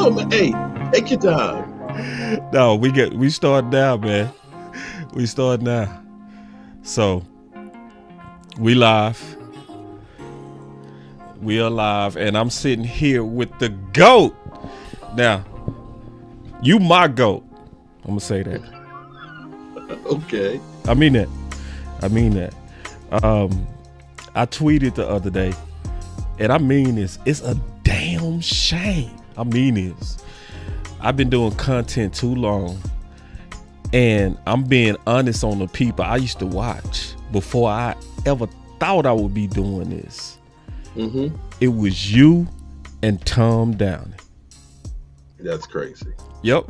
No, man. Hey, take your time. No, we start now, man. We start now. So we live. We are live, and I'm sitting here with the GOAT. Now, you my GOAT. I'm gonna say that. Okay. I mean that. I tweeted the other day, and I mean this. It's a damn shame. I mean this. I've been doing content too long, and I'm being honest on the people I used to watch before I ever thought I would be doing this. Mm-hmm. It was you and Tom Downey. That's crazy. Yep.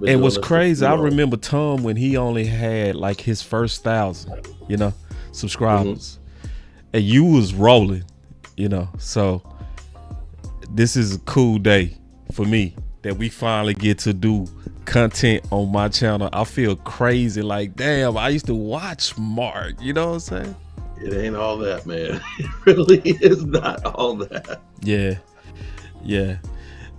It was crazy. I remember Tom when he only had like his first 1,000, subscribers. Mm-hmm. And you was rolling, So this is a cool day for me that we finally get to do content on my channel. I feel crazy. Like, damn, I used to watch Mark. You know what I'm saying? It ain't all that, man. It really is not all that. Yeah.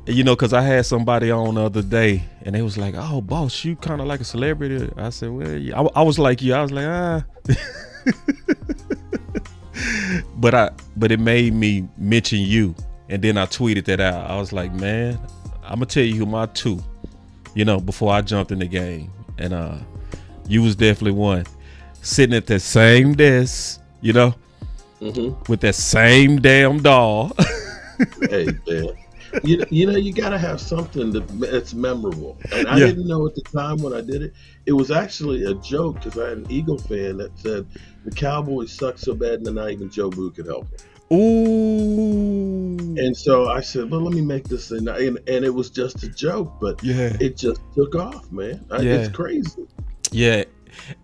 Because I had somebody on the other day, and they was like, "Oh, boss, you kind of like a celebrity." I said, "Well, yeah." I was like you. I was like, but it made me mention you, and then I tweeted that out. I was like, "Man, I'm gonna tell you who my two." Before I jumped in the game, and you was definitely one, sitting at that same desk, with that same damn doll. Hey, man. You gotta have something that's memorable, and I didn't know at the time when I did it. It was actually a joke because I had an Eagle fan that said the Cowboys suck so bad that not even Joe Boo could help them. Ooh! And so I said, "Well, let me make this thing," and it was just a joke, but it just took off, man. It's crazy. Yeah,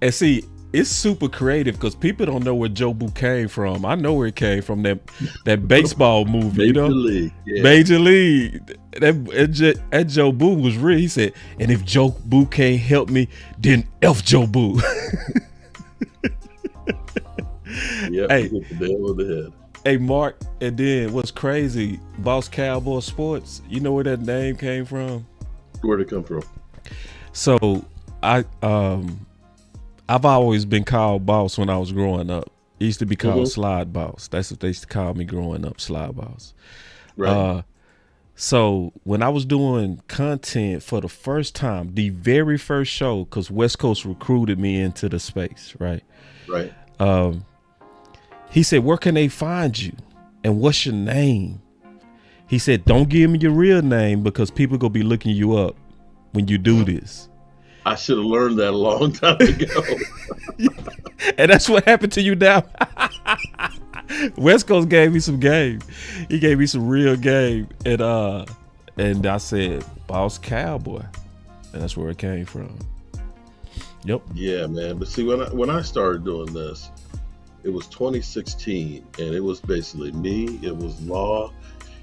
and see, it's super creative because people don't know where Joe Boo came from. I know where it came from, that baseball movie, Major League. Yeah. Major League. That Joe Boo was real. He said, "And if Joe Boo can't help me, then F Joe Boo." Yeah, hey, hit the nail on the head. Hey, Mark, and then what's crazy, BossCowboySports, you know where that name came from? Where'd it come from? So I've always been called Boss when I was growing up. It used to be called Slide Boss. That's what they used to call me growing up, Slide Boss. Right. So when I was doing content for the first time, the very first show, because West Coast recruited me into the space, right? Right. He said, "Where can they find you? And what's your name?" He said, "Don't give me your real name because people gonna be looking you up when you do this." I should have learned that a long time ago. And that's what happened to you now. West Coast gave me some game. He gave me some real game. And I said, Boss Cowboy. And that's where it came from. Yep. Yeah, man. But see, when I started doing this, it was 2016, and it was basically me. It was Law,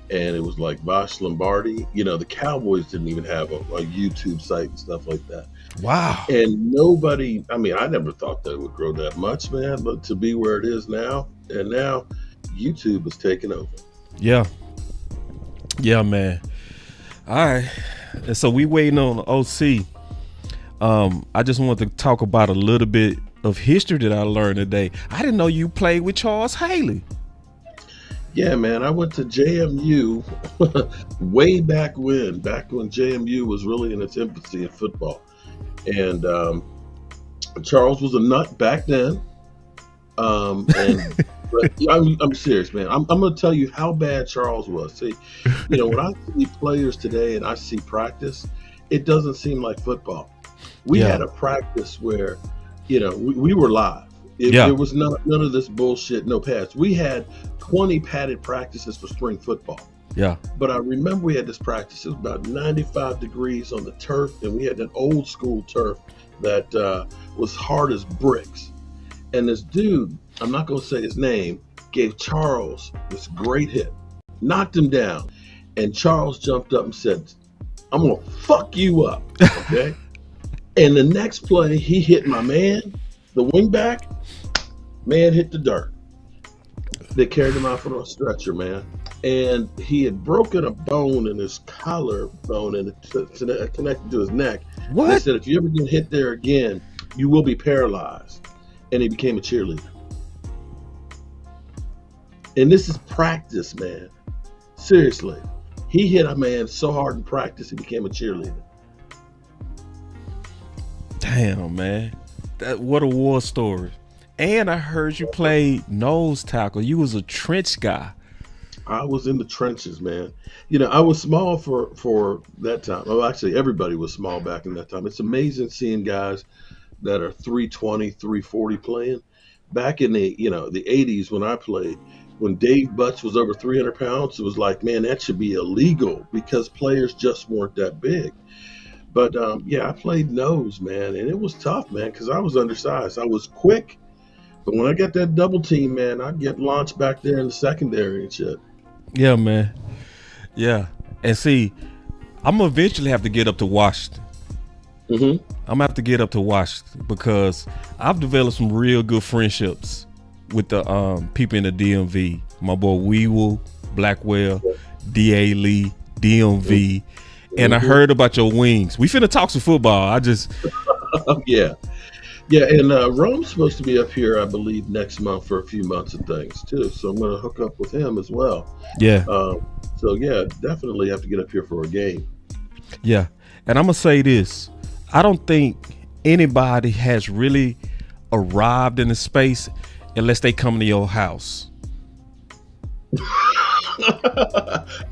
and it was like Vosh Lombardi. The Cowboys didn't even have a YouTube site and stuff like that. Wow. And nobody, I never thought that it would grow that much, man, but to be where it is now, and now YouTube is taking over. Yeah. Yeah, man. All right. And so we waiting on the OC. I just wanted to talk about a little bit of history that I learned today. I didn't know you played with Charles Haley. Yeah, man. I went to JMU way back when JMU was really in its infancy in football. And Charles was a nut back then. But I'm serious, man. I'm going to tell you how bad Charles was. See, when I see players today and I see practice, it doesn't seem like football. We had a practice where, we were live. There was none of this bullshit, no pads. We had 20 padded practices for spring football. Yeah. But I remember we had this practice. It was about 95 degrees on the turf, and we had an old school turf that was hard as bricks. And this dude, I'm not going to say his name, gave Charles this great hit, knocked him down, and Charles jumped up and said, "I'm going to fuck you up." Okay. And the next play, he hit my man, the wingback. Man hit the dirt. They carried him out on a stretcher, man. and he had broken a bone in his collarbone and it connected to his neck. What? They said, if you ever get hit there again, you will be paralyzed. And he became a cheerleader. And this is practice, man. Seriously. He hit a man so hard in practice, he became a cheerleader. Damn, man. What a war story. And I heard you played nose tackle. You was a trench guy. I was in the trenches, man. You know, I was small for that time. Well, actually, everybody was small back in that time. It's amazing seeing guys that are 320, 340 playing. Back in the 80s when I played, when Dave Butts was over 300 pounds, it was like, man, that should be illegal because players just weren't that big. But, I played nose, man, and it was tough, man, because I was undersized. I was quick, but when I got that double team, man, I'd get launched back there in the secondary and shit. Yeah, man. Yeah. And see, I'm going to eventually have to get up to Washington. Mm-hmm. I'm going to have to get up to Washington because I've developed some real good friendships with the people in the DMV. My boy Weevil, Blackwell, D.A. Lee, DMV. And I heard about your wings. We finna talk some football. Yeah. Yeah, and Rome's supposed to be up here, I believe, next month for a few months and things, too. So I'm going to hook up with him as well. Yeah. Definitely have to get up here for a game. Yeah. And I'm going to say this. I don't think anybody has really arrived in the space unless they come to your house.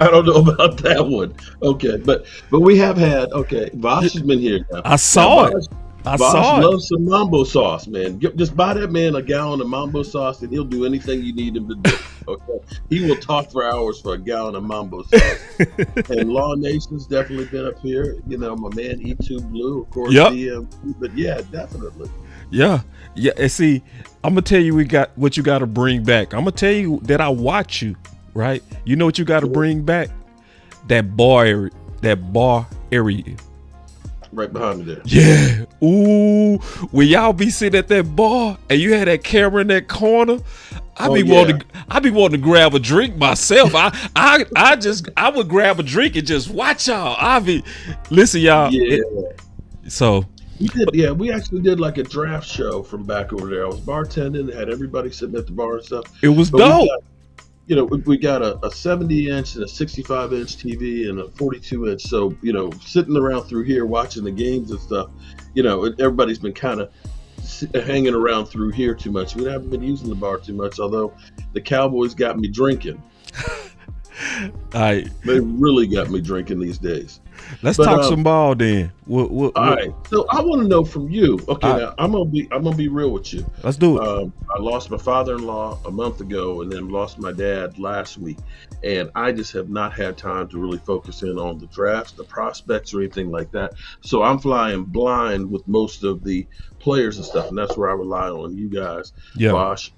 I don't know about that one. Okay, but we have had, Vosh has been here now. I saw it. Vosh loves some mambo sauce, man. Just buy that man a gallon of mambo sauce and he'll do anything you need him to do. Okay, he will talk for hours for a gallon of mambo sauce. And Law Nation's definitely been up here. You know, my man E2 Blue, of course. Yep. But yeah, definitely. Yeah. And see, I'm gonna tell you what you got to bring back. I'm gonna tell you that I watch you. Right? You know what you got to bring back? That bar area. Right behind me there. Yeah. Ooh. When y'all be sitting at that bar and you had that camera in that corner, I be wanting to grab a drink myself. I would grab a drink and just watch y'all. Listen, y'all. Yeah. We actually did like a draft show from back over there. I was bartending, had everybody sitting at the bar and stuff. It was dope. We got a 70-inch and a 65-inch TV and a 42-inch. So, sitting around through here watching the games and stuff, everybody's been kind of hanging around through here too much. We haven't been using the bar too much, although the Cowboys got me drinking. They really got me drinking these days. Let's talk some ball then. All right. So I want to know from you. Okay, now I'm gonna be real with you. Let's do it. I lost my father-in-law a month ago, and then lost my dad last week, and I just have not had time to really focus in on the drafts, the prospects, or anything like that. So I'm flying blind with most of the players and stuff, and that's where I rely on you guys, Bosh,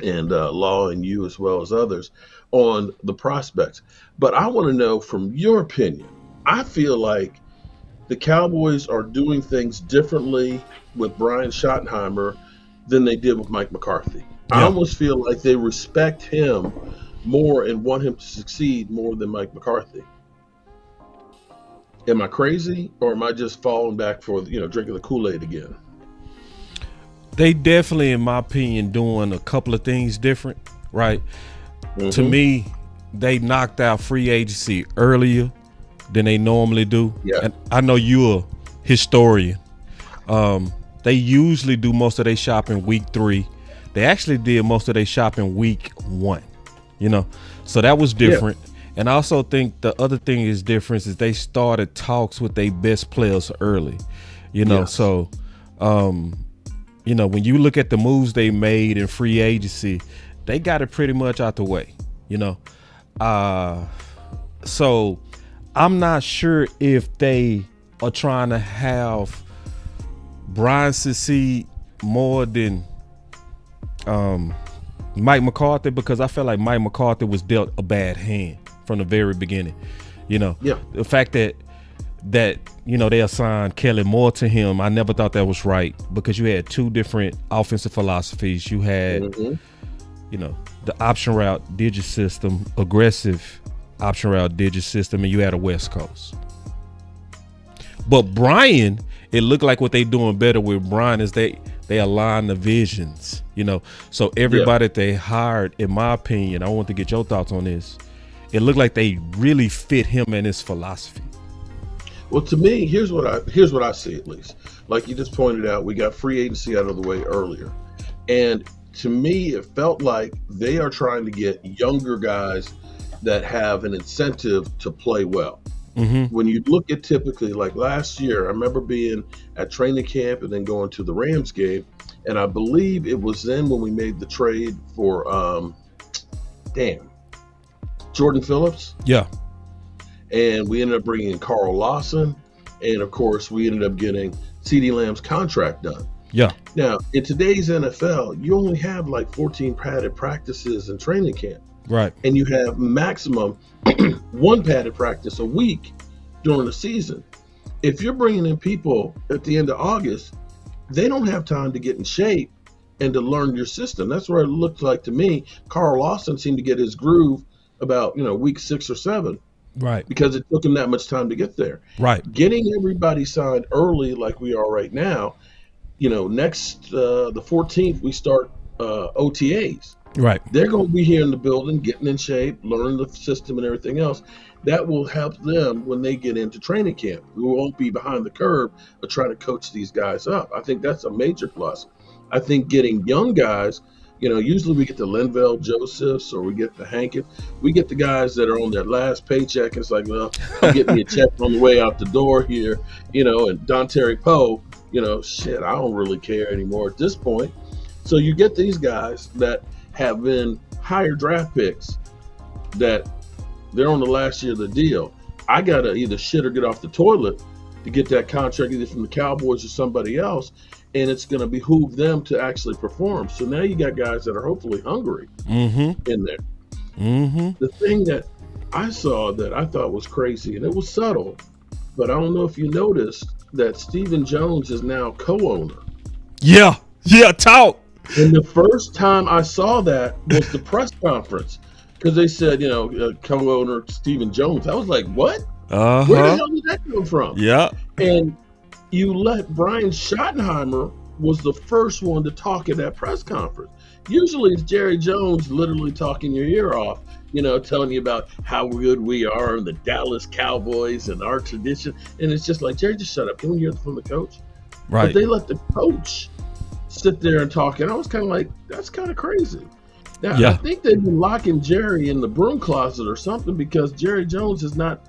and Law, and you as well as others on the prospects. But I want to know from your opinion. I feel like the Cowboys are doing things differently with Brian Schottenheimer than they did with Mike McCarthy. Yeah. I almost feel like they respect him more and want him to succeed more than Mike McCarthy. Am I crazy, or am I just falling back for drinking the Kool-Aid again? They definitely, in my opinion, doing a couple of things different, right? Mm-hmm. To me, they knocked out free agency earlier than they normally do. Yeah. And I know you're a historian. They usually do most of their shopping week 3. They actually did most of their shopping week 1, so that was different. Yeah. And I also think the other thing is different is they started talks with their best players early, yes. So when you look at the moves they made in free agency, they got it pretty much out the way, so I'm not sure if they are trying to have Brian succeed more than Mike McCarthy, because I felt like Mike McCarthy was dealt a bad hand from the very beginning. The fact that they assigned Kelly Moore to him, I never thought that was right, because you had two different offensive philosophies. You had the option route digit system, aggressive option route digit system, and you had a West Coast. But Brian, it looked like what they doing better with Brian is they align the visions, So everybody that they hired, in my opinion, I want to get your thoughts on this. It looked like they really fit him and his philosophy. Well, to me, here's what I see, at least. Like you just pointed out, we got free agency out of the way earlier. And to me, it felt like they are trying to get younger guys that have an incentive to play well. Mm-hmm. When you look at typically, like last year, I remember being at training camp and then going to the Rams game. And I believe it was then when we made the trade for, Jordan Phillips. Yeah. And we ended up bringing in Carl Lawson. And, of course, we ended up getting CeeDee Lamb's contract done. Yeah. Now, in today's NFL, you only have like 14 padded practices in training camp. Right. And you have maximum one padded practice a week during the season. If you're bringing in people at the end of August, they don't have time to get in shape and to learn your system. That's where it looked like to me. Carl Lawson seemed to get his groove about, week 6 or 7. Right. Because it took him that much time to get there. Right. Getting everybody signed early like we are right now, next the 14th we start OTAs. Right. They're going to be here in the building, getting in shape, learning the system and everything else. That will help them when they get into training camp. We won't be behind the curve of trying to coach these guys up. I think that's a major plus. I think getting young guys, usually we get the Linval Josephs or we get the Hankins. We get the guys that are on their last paycheck. It's like, well, I'm getting me a check on the way out the door here, and Dontari Poe, shit, I don't really care anymore at this point. So you get these guys that have been higher draft picks that they're on the last year of the deal. I got to either shit or get off the toilet to get that contract either from the Cowboys or somebody else, and it's going to behoove them to actually perform. So now you got guys that are hopefully hungry in there. Mm-hmm. The thing that I saw that I thought was crazy, and it was subtle, but I don't know if you noticed that Stephen Jones is now co-owner. Yeah, talk. And the first time I saw that was the press conference because they said, co-owner Stephen Jones. I was like, what? Where the hell did that come from? Yeah. And you let Brian Schottenheimer was the first one to talk at that press conference. Usually it's Jerry Jones literally talking your ear off, telling you about how good we are and the Dallas Cowboys and our tradition. And it's just like, Jerry, just shut up. Can we hear from the coach? Right. But they let the coach sit there and talk, and I was kind of like, that's kind of crazy. Now, I think they've been locking Jerry in the broom closet or something because Jerry Jones has not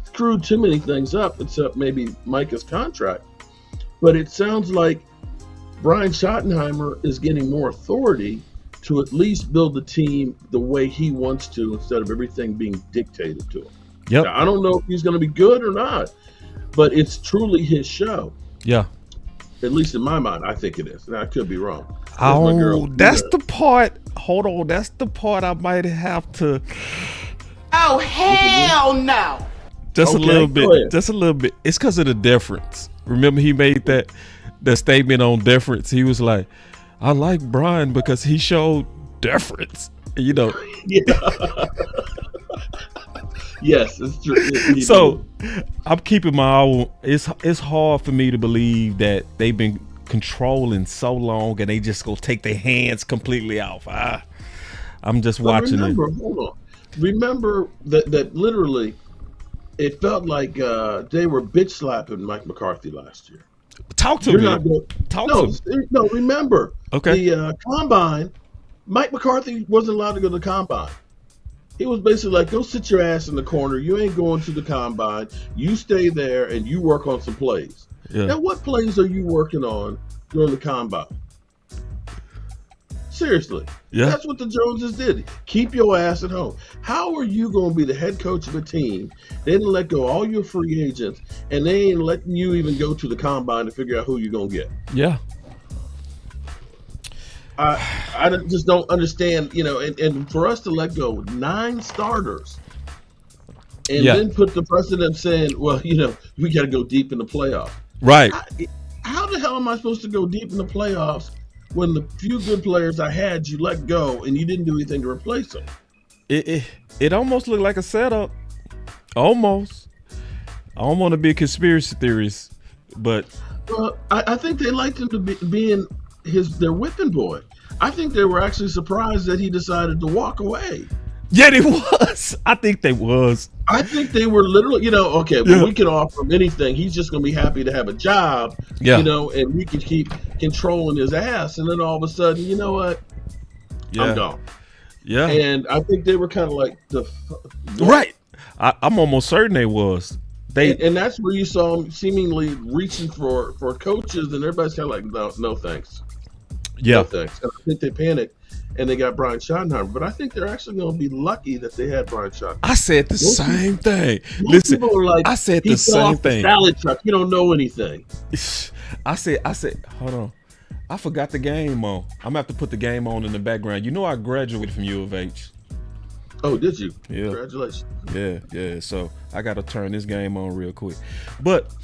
screwed too many things up except maybe Micah's contract. But it sounds like Brian Schottenheimer is getting more authority to at least build the team the way he wants to instead of everything being dictated to him. Yep. Now, I don't know if he's going to be good or not, but it's truly his show. Yeah. At least in my mind, I think it is. Now, I could be wrong. That's the part. Hold on. That's the part I might have to. Oh, hell no. Just a little bit. Just a little bit. It's because of the difference. Remember, he made that statement on deference. He was like, I like Brian because he showed deference. Yeah. Yes, it's true. So I'm keeping my own. It's hard for me to believe that they've been controlling so long and they just go take their hands completely off. I'm just watching it. Hold on. Remember that literally it felt like they were bitch slapping Mike McCarthy last year. Talk to me. No, remember. Okay. The combine, Mike McCarthy wasn't allowed to go to the combine. He was basically like, go sit your ass in the corner. You ain't going to the combine. You stay there and you work on some plays. Yeah. Now, what plays are you working on during the combine? Seriously. Yeah. That's what the Joneses did. Keep your ass at home. How are you going to be the head coach of a team? They didn't let go all your free agents, and they ain't letting you even go to the combine to figure out who you're going to get. Yeah. I just don't understand, and for us to let go 9 starters and then put the precedent saying, well, we got to go deep in the playoffs. Right. How the hell am I supposed to go deep in the playoffs when the few good players I had, you let go and you didn't do anything to replace them. It almost looked like a setup. Almost. I don't want to be a conspiracy theorist, but I think they liked him to being their whipping boy. I think they were actually surprised that he decided to walk away. Yeah, they was. I think they was. I think they were literally, okay, well, we can offer him anything. He's just going to be happy to have a job, and we can keep controlling his ass. And then all of a sudden, you know what? Yeah. I'm gone. Yeah. And I think they were kind of like right. I'm almost certain they was. And that's where you saw them seemingly reaching for coaches, and everybody's kind of like, no thanks. Yeah. No thanks. And I think they panicked. And they got Brian Schottenheimer, but I think they're actually going to be lucky that they had Brian Schottenheimer. I said the same thing. Listen, I said the same thing. Salad truck. You don't know anything. I said, hold on. I forgot the game on. I'm gonna have to put the game on in the background. You know, I graduated from U of H. Oh, did you? Yeah. Congratulations. Yeah. So I got to turn this game on real quick. But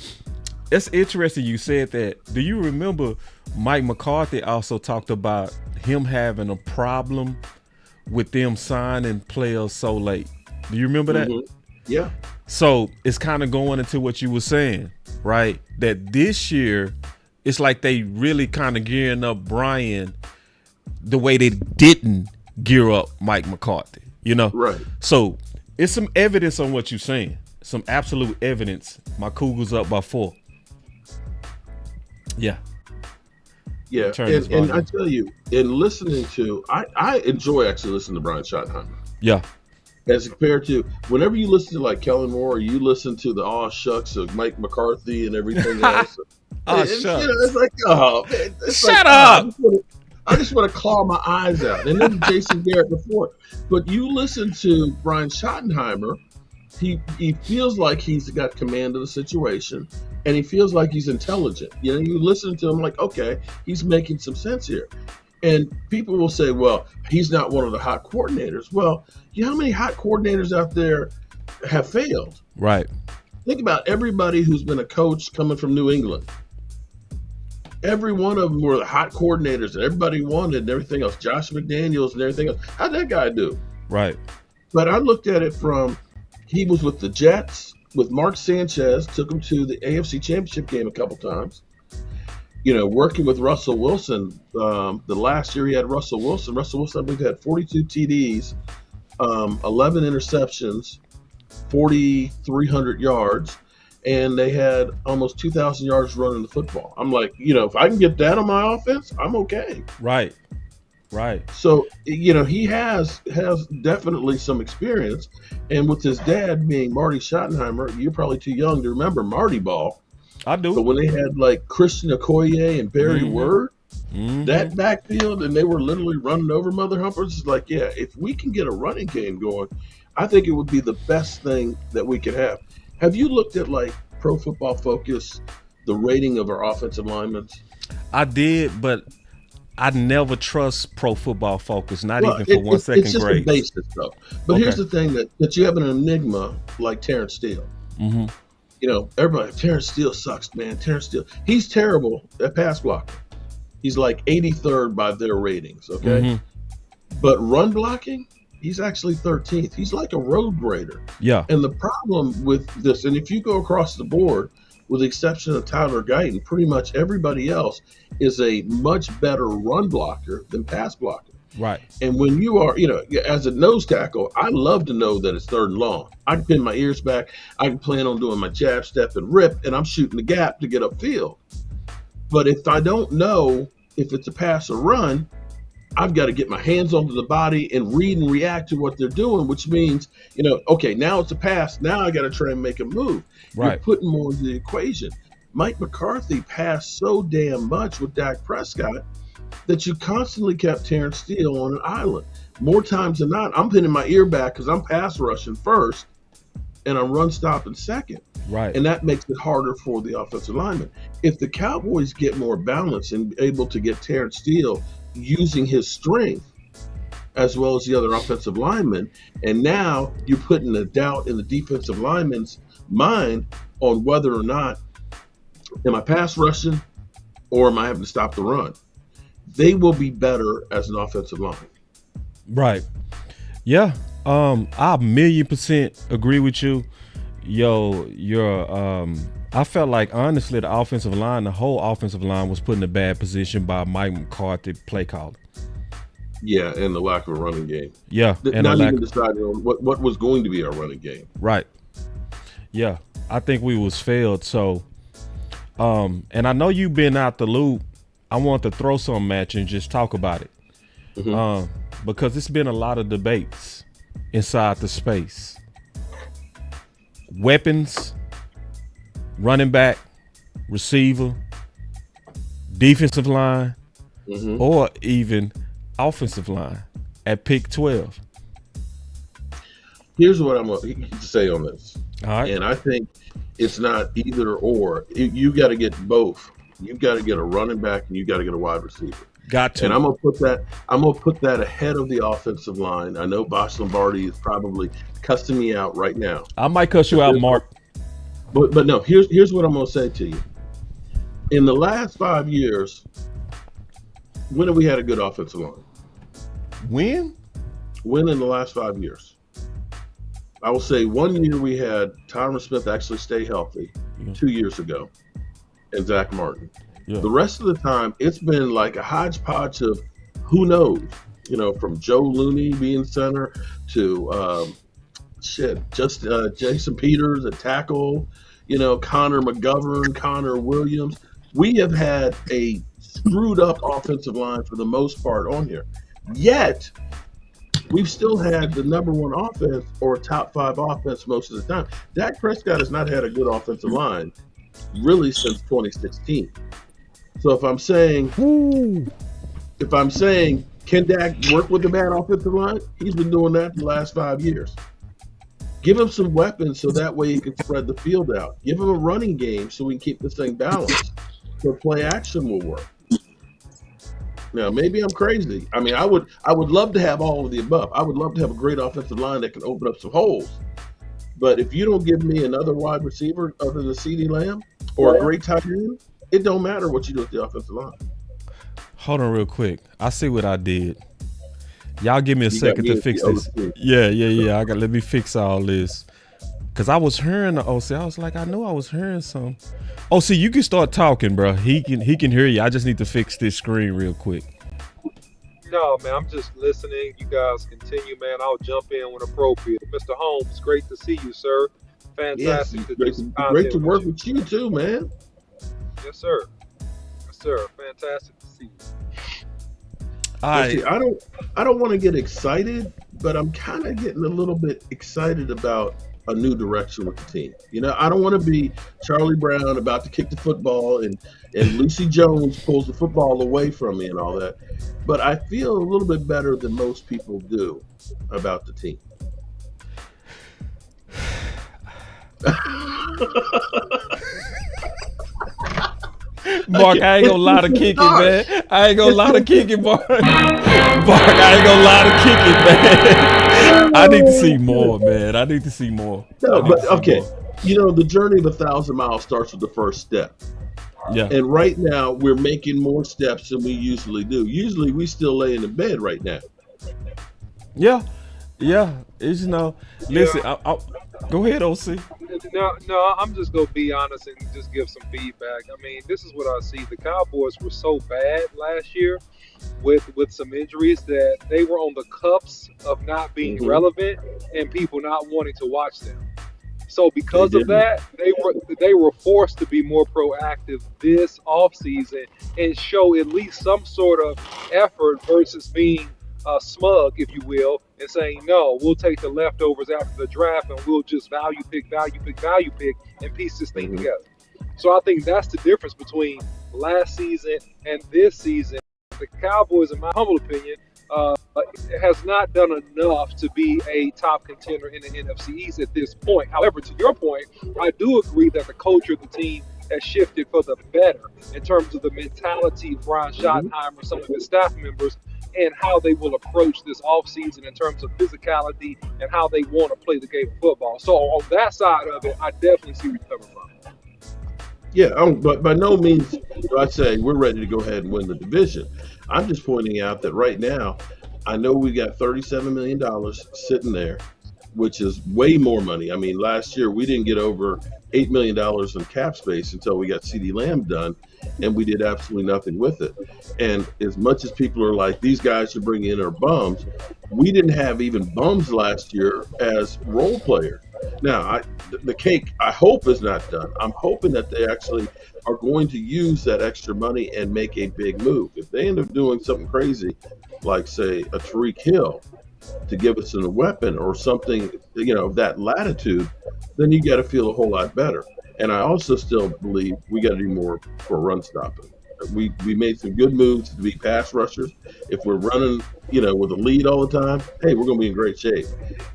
it's interesting you said that. Do you remember Mike McCarthy also talked about him having a problem with them signing players so late? Do you remember that? Mm-hmm. Yeah. So it's kind of going into what you were saying, right? That this year, it's like they really kind of gearing up Brian the way they didn't gear up Mike McCarthy, Right. So it's some evidence on what you're saying. Some absolute evidence. My Cougars up by 4. Yeah. Yeah, and I tell you, in listening to, I enjoy actually listening to Brian Schottenheimer. Yeah. As compared to whenever you listen to like Kellen Moore, or you listen to the aw shucks of Mike McCarthy and everything else. Shucks. It's like, oh man, shut up. I just want to claw my eyes out. And then Jason Garrett before. But you listen to Brian Schottenheimer, he feels like he's got command of the situation. And he feels like he's intelligent. You listen to him like, okay, he's making some sense here. And people will say, well, he's not one of the hot coordinators. Well, you know how many hot coordinators out there have failed? Right. Think about everybody who's been a coach coming from New England. Every one of them were the hot coordinators that everybody wanted and everything else. Josh McDaniels and everything else. How'd that guy do? Right. But I looked at it from, he was with the Jets, with Mark Sanchez, took him to the AFC Championship game a couple times. Working with Russell Wilson, the last year he had Russell Wilson. Russell Wilson, I believe, had 42 TDs, 11 interceptions, 4,300 yards, and they had almost 2,000 yards running the football. I'm like, if I can get that on my offense, I'm okay. Right. So, he has definitely some experience. And with his dad being Marty Schottenheimer, you're probably too young to remember Marty Ball. I do. But when they had like Christian Okoye and Barry Word, that backfield, and they were literally running over mother humpers, it's like, yeah, if we can get a running game going, I think it would be the best thing that we could have. Have you looked at like Pro Football Focus, the rating of our offensive linemen? I did, but I never trust Pro Football Focus, not even for 1 second it's just grade. The basis, though. But here's the thing, that you have an enigma like Terrence Steele. Mm-hmm. Everybody, Terrence Steele sucks, man. Terrence Steele, he's terrible at pass blocking. He's like 83rd by their ratings, okay? Mm-hmm. But run blocking, he's actually 13th. He's like a road grader. Yeah. And the problem with this, and if you go across the board, with the exception of Tyler Guyton, pretty much everybody else is a much better run blocker than pass blocker. Right. And when you are, as a nose tackle, I love to know that it's 3rd and long. I can pin my ears back. I can plan on doing my jab, step, and rip, and I'm shooting the gap to get upfield. But if I don't know if it's a pass or run, I've got to get my hands onto the body and read and react to what they're doing, which means, okay, now it's a pass. Now I got to try and make a move. Right. You're putting more into the equation. Mike McCarthy passed so damn much with Dak Prescott that you constantly kept Terrence Steele on an island. More times than not, I'm pinning my ear back because I'm pass rushing first and I'm run stopping second. Right. And that makes it harder for the offensive lineman. If the Cowboys get more balance and able to get Terrence Steele using his strength as well as the other offensive linemen, and now you're putting a doubt in the defensive lineman's mind on whether or not am I pass rushing or am I having to stop the run? they will be better as an offensive line. Right. Yeah. I 1,000,000% agree with you. I felt like honestly the offensive line, the whole offensive line was put in a bad position by Mike McCarthy play calling. Yeah, and the lack of a running game. Yeah. And not even deciding on what was going to be our running game. Right. Yeah. I think we was failed. So and I know you've been out the loop. I want to throw some at you and just talk about it. Because it's been a lot of debates inside the space. Weapons, running back, receiver, defensive line, or even offensive line at pick 12. Here's what I'm going to say on this. All right. And I think it's not either or. You got to get both. You've got to get a running back and you got to get a wide receiver. Got to. And I'm gonna put that ahead of the offensive line. I know Bosh Lombardi is probably cussing me out right now. I might cuss you out, Mark. But no, here's what I'm gonna say to you. In the last 5 years, when have we had a good offensive line? When in the last 5 years? I will say 1 year we had Tyron Smith actually stay healthy 2 years ago, and Zach Martin. Yeah. The rest of the time, it's been like a hodgepodge of who knows, from Joe Looney being center to Jason Peters at tackle, Connor McGovern, Connor Williams. We have had a screwed up offensive line for the most part on here. Yet, we've still had the number one offense or top 5 offense most of the time. Dak Prescott has not had a good offensive line really since 2016. So if I'm saying, can Dak work with a bad offensive line? He's been doing that the last 5 years. Give him some weapons so that way he can spread the field out. Give him a running game so we can keep this thing balanced. So play action will work. Now, maybe I'm crazy. I mean, I would love to have all of the above. I would love to have a great offensive line that can open up some holes. But if you don't give me another wide receiver other than CeeDee Lamb or a great tight end, it don't matter what you do with the offensive line. Hold on real quick. I see what I did. Y'all give me a second to fix this. Yeah. Let me fix all this. Cause I was hearing the OC. I was like, I knew I was hearing some. OC, you can start talking, bro. He can hear you. I just need to fix this screen real quick. No, man, I'm just listening. You guys continue, man. I'll jump in when appropriate. Mr. Holmes, great to see you, sir. Fantastic to do some content. Great to work with you too, man. Yes, sir. Fantastic to see you. See, I don't want to get excited, but I'm kind of getting a little bit excited about a new direction with the team. I don't want to be Charlie Brown about to kick the football and Lucy Jones pulls the football away from me and all that. But I feel a little bit better than most people do about the team. Mark, I ain't gonna lie to kick it, man. I ain't gonna lie to kick it, Mark. Mark, I ain't gonna lie to kick it, man. I need to see more, man. I need to see more. No, but okay. The journey of 1,000 miles starts with the first step. Yeah. And right now, we're making more steps than we usually do. Usually, we still lay in the bed right now. Yeah. It's, listen, I'll go ahead, OC. No, I'm just going to be honest and just give some feedback. I mean, this is what I see. The Cowboys were so bad last year with some injuries that they were on the cusp of not being relevant and people not wanting to watch them. So because of that, they were forced to be more proactive this offseason and show at least some sort of effort versus being smug, if you will, and saying, no, we'll take the leftovers after the draft and we'll just value pick, and piece this thing together. So I think that's the difference between last season and this season. The Cowboys, in my humble opinion, has not done enough to be a top contender in the NFC East at this point. However, to your point, I do agree that the culture of the team has shifted for the better in terms of the mentality of Brian Schottenheimer, some of his staff members, and how they will approach this offseason in terms of physicality and how they want to play the game of football. So on that side of it, I definitely see where you're coming from. Yeah, but by no means do I say we're ready to go ahead and win the division. I'm just pointing out that right now, I know we got $37 million sitting there, which is way more money. I mean, last year we didn't get over $8 million in cap space until we got CD Lamb done, and we did absolutely nothing with it. And as much as people are like, these guys should bring in our bums, we didn't have even bums last year as role players. Now, the cake, I hope, is not done. I'm hoping that they actually are going to use that extra money and make a big move. If they end up doing something crazy, like, say, a Tariq Hill to give us a weapon or something, of that latitude, then you got to feel a whole lot better. And I also still believe we got to do more for run stopping. We made some good moves to be pass rushers. If we're running, with a lead all the time, hey, we're going to be in great shape.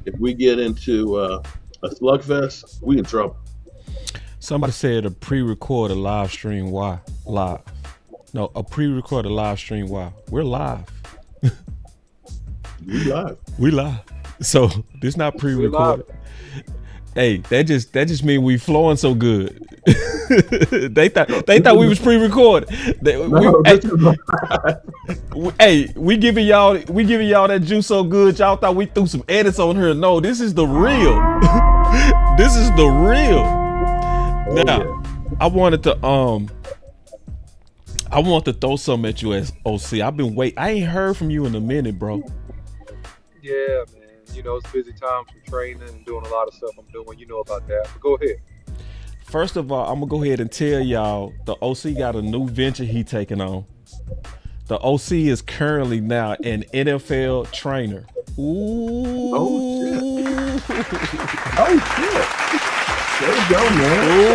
If we get into a slugfest, we in trouble. Somebody said a pre-recorded live stream. Why live? No, a pre-recorded live stream. Why? We're live. We live. So this not pre-recorded. Hey, that just mean we flowing so good. they thought we was pre-recorded. We giving y'all that juice so good. Y'all thought we threw some edits on her. No, this is the real. This is the real. Now, I wanted to throw something at you as OC. I've been waiting. I ain't heard from you in a minute, bro. Yeah, man. It's busy times from training and doing a lot of stuff I'm doing. You know about that. But go ahead. First of all, I'm going to go ahead and tell y'all the OC got a new venture he taking on. The OC is currently now an NFL trainer. Ooh. Oh, shit. There you go, man.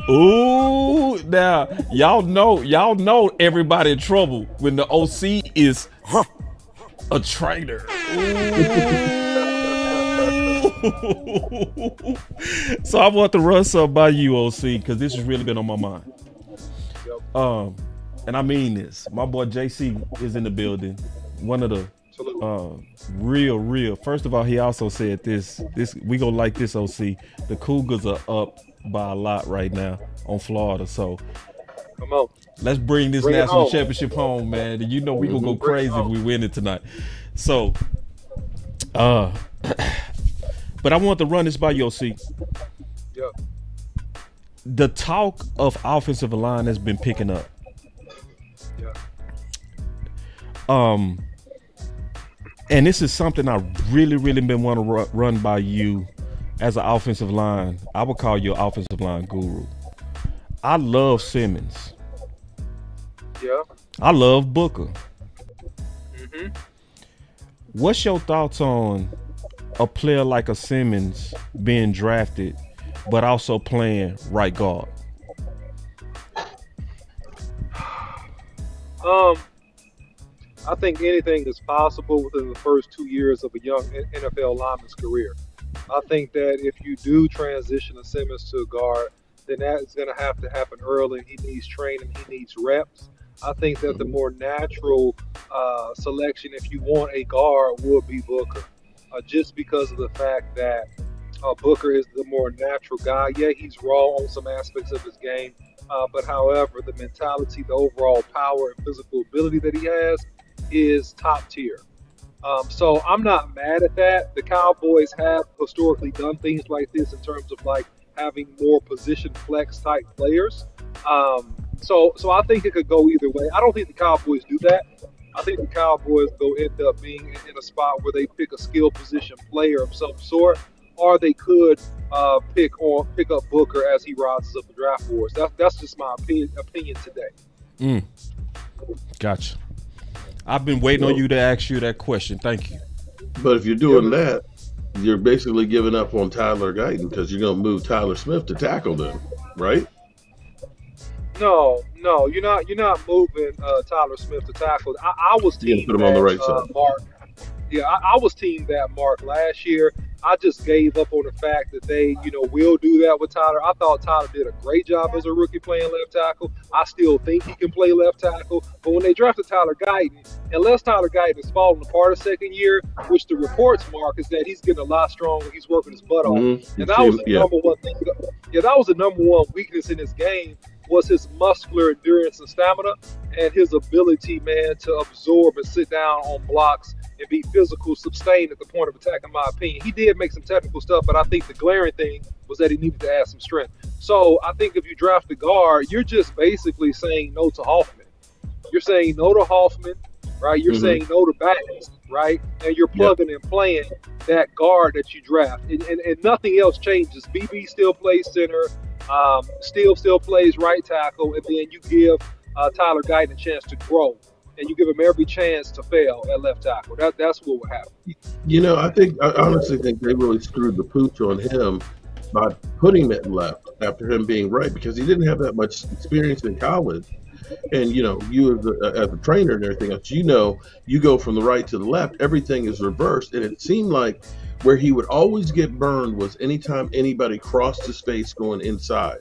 Ooh, now y'all know everybody in trouble when the OC is a trainer. So I want to run something by you, OC, because this has really been on my mind. And I mean this. My boy JC is in the building. One of the real. First of all, he also said this. We gonna like this, OC. The Cougars are up by a lot right now on Florida. So come on, let's bring this national championship home, man. And we gonna go crazy if we win it tonight. So but I want to run this by you, OC. Yeah. The talk of offensive line has been picking up. Yeah. And this is something I really been want to run by you as an offensive line. I would call you an offensive line guru. I love Simmons. Yeah. I love Booker. Mm-hmm. What's your thoughts on a player like a Simmons being drafted, but also playing right guard? I think anything is possible within the first 2 years of a young NFL lineman's career. I think that if you do transition a Simmons to a guard, then that is going to have to happen early. He needs training. He needs reps. I think that the more natural selection, if you want a guard, would be Booker, just because of the fact that Booker is the more natural guy. Yeah, he's raw on some aspects of his game, but however, the mentality, the overall power and physical ability that he has is top tier. So I'm not mad at that. The Cowboys have historically done things like this in terms of like having more position flex type players. So I think it could go either way. I don't think the Cowboys do that. I think the Cowboys go end up being in a spot where they pick a skill position player of some sort, or they could pick up Booker as he rises up the draft boards. That's just my opinion today. Gotcha. I've been waiting on you to ask you that question. Thank you. But if you're doing that, you're basically giving up on Tyler Guyton because you're going to move Tyler Smith to tackle them, right? No, you're not moving Tyler Smith to tackle. I was team put him on the right side. Mark. Yeah, I was team that Mark last year. I just gave up on the fact that they, will do that with Tyler. I thought Tyler did a great job as a rookie playing left tackle. I still think he can play left tackle. But when they drafted Tyler Guyton, unless Tyler Guyton is falling apart a second year, which the reports mark is that he's getting a lot stronger. He's working his butt off. And that was the number one thing. Yeah, that was the number one weakness in his game, was his muscular endurance and stamina and his ability, man, to absorb and sit down on blocks and be physical, sustained at the point of attack, in my opinion. He did make some technical stuff, but I think the glaring thing was that he needed to add some strength. So I think if you draft a guard, you're just basically saying no to Hoffman. You're saying no to Hoffman, right? You're saying no to Battles, right? And you're plugging and playing that guard that you draft. And nothing else changes. BB still plays center. Steele still plays right tackle. And then you give Tyler Guyton a chance to grow. And you give him every chance to fail at left tackle. That's what will happen. I honestly think they really screwed the pooch on him by putting him at left after him being right, because he didn't have that much experience in college. And, you as a trainer and everything else, you go from the right to the left, everything is reversed. And it seemed like where he would always get burned was anytime anybody crossed his face going inside.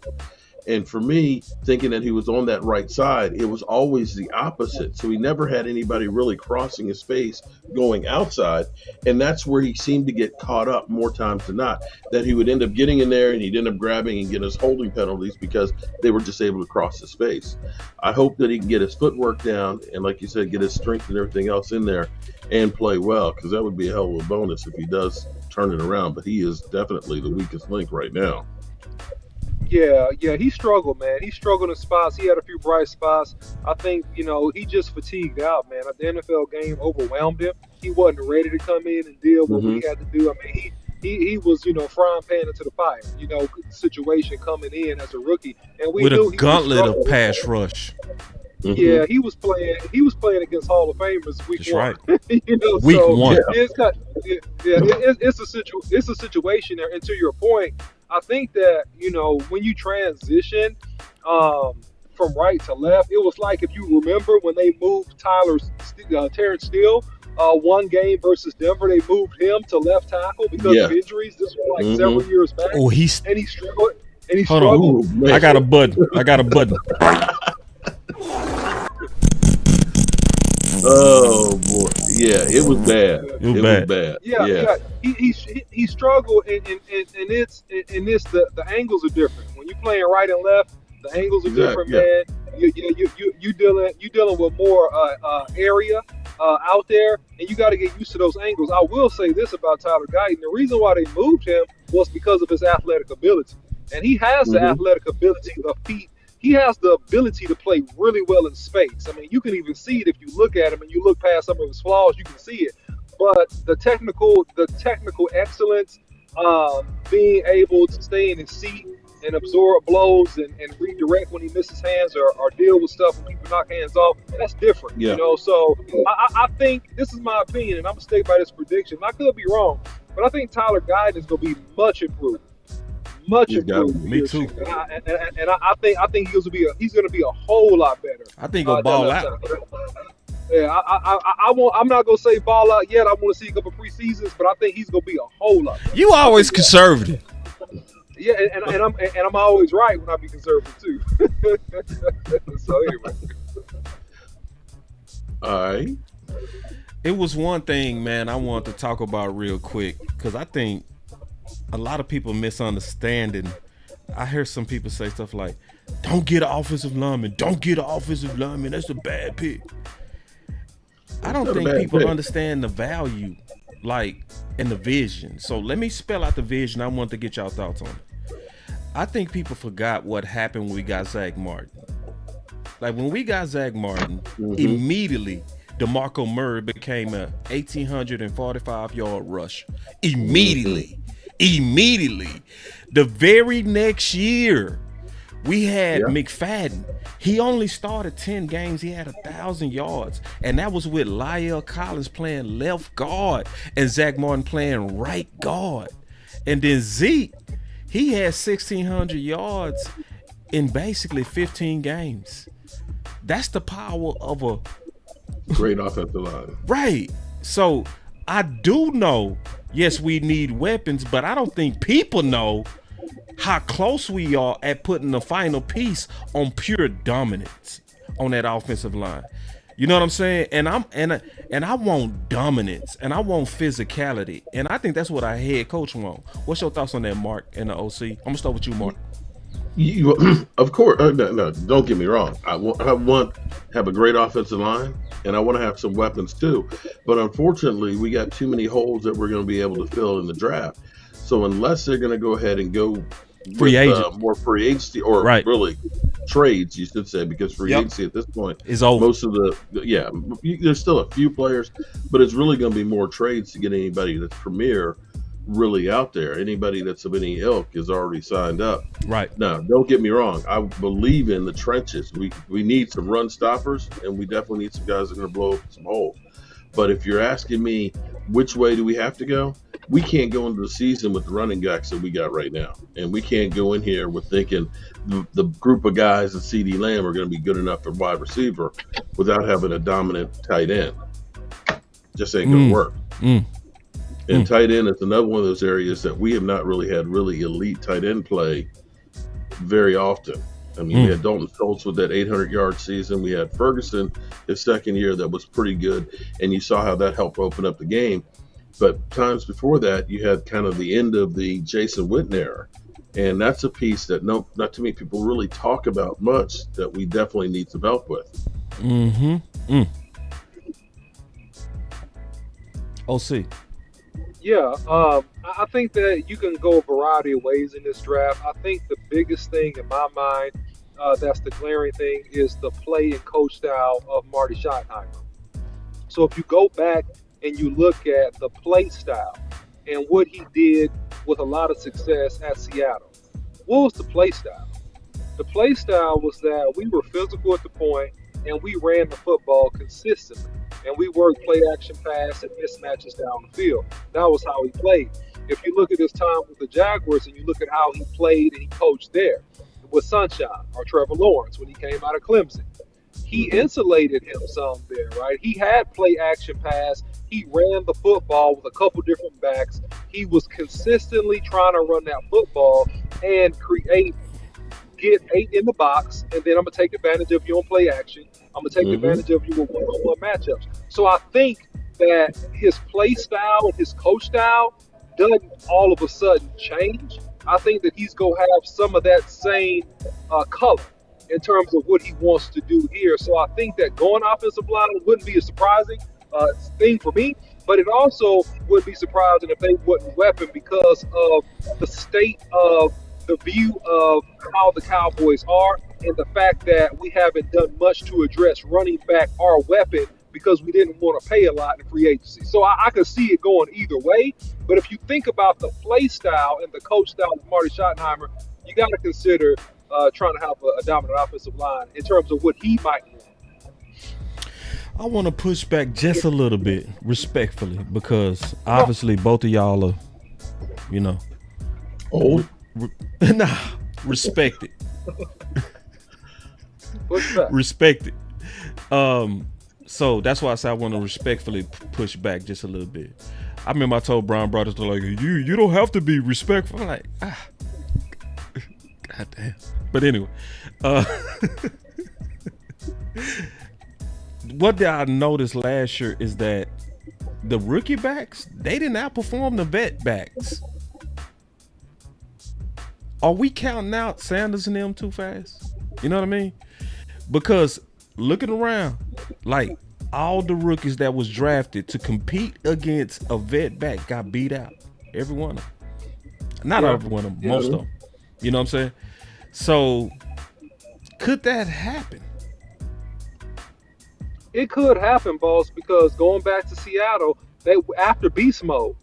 And for me, thinking that he was on that right side, it was always the opposite. So he never had anybody really crossing his face going outside. And that's where he seemed to get caught up more times than not, that he would end up getting in there and he'd end up grabbing and getting his holding penalties because they were just able to cross his face. I hope that he can get his footwork down and, like you said, get his strength and everything else in there and play well, because that would be a hell of a bonus if he does turn it around. But he is definitely the weakest link right now. Yeah, he struggled, man. He struggled in spots. He had a few bright spots. I think, he just fatigued out, man. The NFL game overwhelmed him. He wasn't ready to come in and deal with what he had to do. I mean, he was, frying pan into the fire, situation coming in as a rookie. And we with knew a gauntlet of pass rush. Yeah, he was playing against Hall of Famers week one. Right. Week one. It's a situation there. And to your point, I think that, when you transition from right to left, it was like, if you remember when they moved Terrence Steele one game versus Denver, they moved him to left tackle because of injuries. This was like several years back. Oh, and he struggled. Hold on. I got a button. Oh boy, yeah, it was bad. It was bad. Yeah. He struggled, and it's the angles are different when you playing right and left. The angles are different, man. You dealing with more area out there, and you got to get used to those angles. I will say this about Tyler Guyton: the reason why they moved him was because of his athletic ability, and he has the athletic ability, the feet. He has the ability to play really well in space. I mean, you can even see it if you look at him and you look past some of his flaws, you can see it. But the technical excellence, being able to stay in his seat and absorb blows and redirect when he misses hands or deal with stuff when people knock hands off, that's different. So I think, this is my opinion, and I'm going to stay by this prediction. I could be wrong, but I think Tyler Guyton is going to be much improved. Much improved. Me too. And I think he's going to be a whole lot better. I think he'll ball out. Yeah, I'm not going to say ball out yet. I want to see a couple preseasons, but I think he's going to be a whole lot better. You always conservative. Yeah, and I'm always right when I be conservative too. So anyway. All right. It was one thing, man, I wanted to talk about real quick, because I think a lot of people misunderstanding. I hear some people say stuff like, don't get an offensive lineman. Don't get an offensive lineman. That's a bad pick. I don't think people understand the value, and the vision. So let me spell out the vision. I want to get y'all thoughts on it. I think people forgot what happened when we got Zach Martin. Like, when we got Zach Martin, immediately DeMarco Murray became a 1,845-yard rush. Immediately. The very next year, we had McFadden. He only started 10 games. He had 1,000 yards. And that was with Lyle Collins playing left guard and Zach Martin playing right guard. And then Zeke, he had 1,600 yards in basically 15 games. That's the power of a great offensive line. Right. So I do know yes, we need weapons, but I don't think people know how close we are at putting the final piece on pure dominance on that offensive line. You know what I'm saying? And I want dominance, and I want physicality, and I think that's what our head coach wants. What's your thoughts on that, Mark, and the OC? I'm gonna start with you, Mark. Of course, no, don't get me wrong. I want to have a great offensive line, and I want to have some weapons too. But unfortunately, we got too many holes that we're going to be able to fill in the draft. So unless they're going to go ahead and go free agent, more free agency, or really trades, you should say, because free agency at this point is over. Most of there's still a few players, but it's really going to be more trades to get anybody that's premier really out there. Anybody that's of any ilk is already signed up. Right. Now, don't get me wrong. I believe in the trenches. We need some run stoppers, and we definitely need some guys that are going to blow up some holes. But if you're asking me which way do we have to go, we can't go into the season with the running backs that we got right now. And we can't go in here with thinking the group of guys at CeeDee Lamb are going to be good enough for wide receiver without having a dominant tight end. Just ain't going to work. And tight end is another one of those areas that we have not really had really elite tight end play very often. I mean, we had Dalton Schultz with that 800-yard season. We had Ferguson his second year that was pretty good, and you saw how that helped open up the game. But times before that, you had kind of the end of the Jason Witten era, and that's a piece that not too many people really talk about much that we definitely need some help with. OC. Yeah, I think that you can go a variety of ways in this draft. I think the biggest thing in my mind, that's the glaring thing, is the play and coach style of Marty Schottenheimer. So if you go back and you look at the play style and what he did with a lot of success at Seattle, what was the play style? The play style was that we were physical at the point and we ran the football consistently. And we worked play action pass and mismatches down the field. That was how he played. If you look at his time with the Jaguars and you look at how he played and he coached there with Sunshine or Trevor Lawrence when he came out of Clemson, he insulated him some there, right? He had play action pass. He ran the football with a couple different backs. He was consistently trying to run that football and get 8 in the box, and then I'm going to take advantage of you on play action. I'm going to take advantage of you with one-on-one matchups. So I think that his play style and his coach style doesn't all of a sudden change. I think that he's going to have some of that same color in terms of what he wants to do here. So I think that going offensive line wouldn't be a surprising thing for me, but it also would be surprising if they wouldn't weapon because of the state of the view of how the Cowboys are and the fact that we haven't done much to address running back our weapon because we didn't want to pay a lot in free agency. So I could see it going either way. But if you think about the play style and the coach style of Marty Schottenheimer, you got to consider trying to have a dominant offensive line in terms of what he might want. I want to push back just a little bit, respectfully, because obviously both of y'all are, old. Respect it. Push back. Respect it. So that's why I say I want to respectfully push back just a little bit. I remember I told Brian Brothers, they're like, you don't have to be respectful. I'm like, God damn. But anyway, what did I notice last year is that the rookie backs, they didn't outperform the vet backs. Are we counting out Sanders and them too fast? You know what I mean? Because looking around, like all the rookies that was drafted to compete against a vet back got beat out. Every one of them. Not every one of them, most of them. You know what I'm saying? So could that happen? It could happen, boss, because going back to Seattle, after beast mode,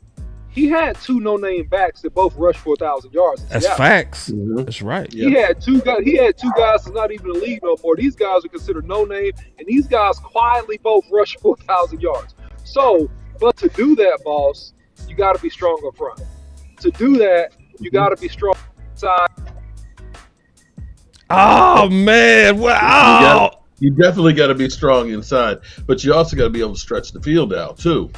he had 2 no-name backs that both rushed for 1,000 yards. That's facts. That's right. He had two guys. He had 2 guys that's not even in the league no more. These guys are considered no-name, and these guys quietly both rushed for 1,000 yards. So, but to do that, boss, you got to be strong up front. To do that, you got to be strong inside. Oh man! Wow. You definitely got to be strong inside, but you also got to be able to stretch the field out too.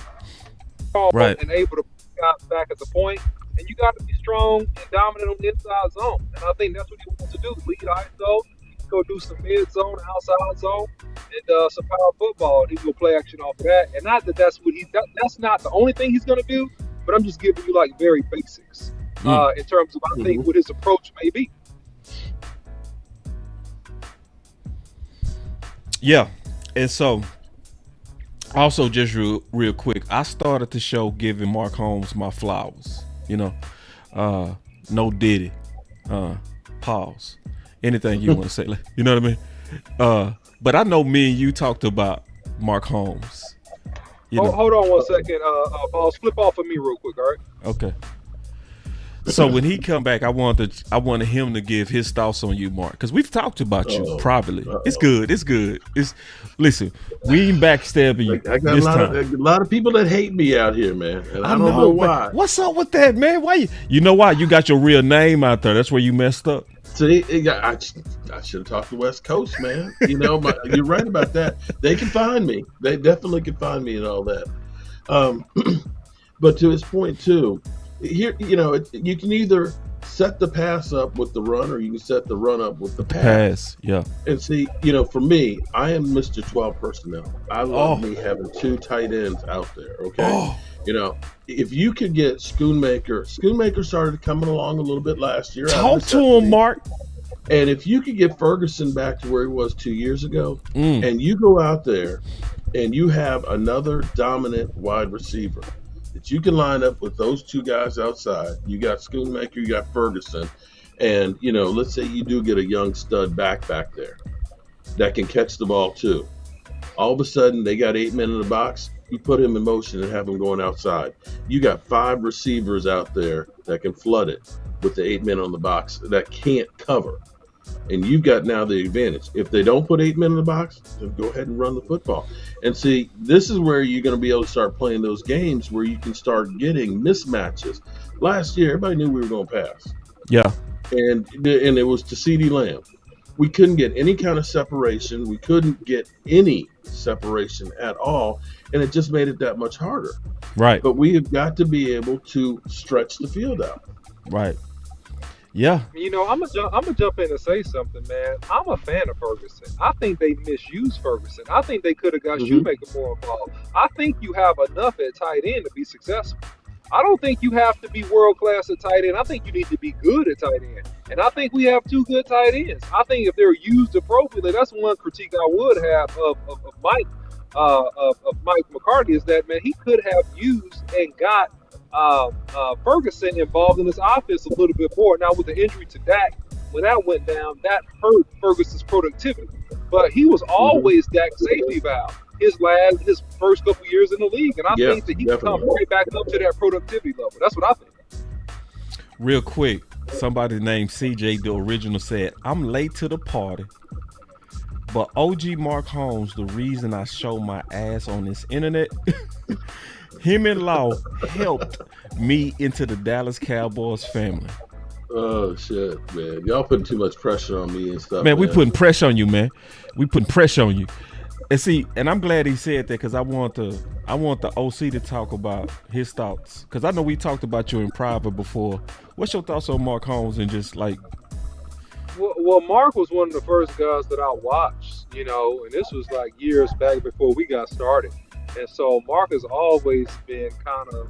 Right. And able to got back at the point, and you got to be strong and dominant on the inside zone. And I think that's what he wants to do: lead ISO, go do some mid zone, outside zone, and some power football. He will play action off of that. And not that that's what that's not the only thing he's going to do, but I'm just giving you like very basics in terms of I think what his approach may be. Yeah, and so also just real quick, I started the show giving Mark Holmes my flowers. You know, no Diddy, pause, anything you want to say, you know what I mean? But I know me and you talked about Mark Holmes. Hold on 1 second, boss. Flip off of me real quick, all right? Okay. So when he come back, I wanted him to give his thoughts on you, Mark, because we've talked about you privately. It's good. Listen, we ain't backstabbing you. I got a lot of people that hate me out here, man, and I don't know why. What's up with that, man? Why you know why? You got your real name out there. That's where you messed up. See, I should have talked to West Coast, man. You know, you're right about that. They can find me. They definitely can find me and all that. But to his point too. Here, you know, you can either set the pass up with the run, or you can set the run up with the pass. Yeah. And see, you know, for me, I am Mr. 12 personnel. I love me having two tight ends out there. Okay. You know, if you could get Schoonmaker started coming along a little bit last year. Talk to him, Mark. And if you could get Ferguson back to where he was 2 years ago, and you go out there and you have another dominant wide receiver that you can line up with those two guys outside. You got Schoonmaker, you got Ferguson, and, you know, let's say you do get a young stud back there that can catch the ball too. All of a sudden, they got 8 men in the box. You put him in motion and have him going outside. You got 5 receivers out there that can flood it with the 8 men on the box that can't cover. And you've got now the advantage. If they don't put 8 men in the box, then go ahead and run the football. And see, this is where you're going to be able to start playing those games where you can start getting mismatches. Last year, everybody knew we were going to pass. Yeah. And it was to CeeDee Lamb. We couldn't get any kind of separation. We couldn't get any separation at all. And it just made it that much harder. Right. But we have got to be able to stretch the field out. Right. Yeah. You know, I'm gonna jump in and say something, man. I'm a fan of Ferguson. I think they misused Ferguson. I think they could have got Shoemaker more involved. I think you have enough at tight end to be successful. I don't think you have to be world class at tight end. I think you need to be good at tight end. And I think we have 2 good tight ends. I think if they're used appropriately, that's one critique I would have of Mike Mike McCarthy is that, man, he could have used and got Ferguson involved in this offense a little bit more. Now with the injury to Dak, when that went down, that hurt Ferguson's productivity. But he was always Dak's safety valve his first couple years in the league, and I think that he can come right back up to that productivity level. That's what I think. Real quick, somebody named CJ the original said, "I'm late to the party, but OG Mark Holmes, the reason I show my ass on this internet." Him and Law helped me into the Dallas Cowboys family. Oh shit, man! Y'all putting too much pressure on me and stuff. Man, we putting pressure on you, man. We putting pressure on you. And see, and I'm glad he said that because I want the OC to talk about his thoughts, because I know we talked about you in private before. What's your thoughts on Mark Holmes and just like? Well, Mark was one of the first guys that I watched, you know, and this was like years back before we got started. And so Mark has always been kind of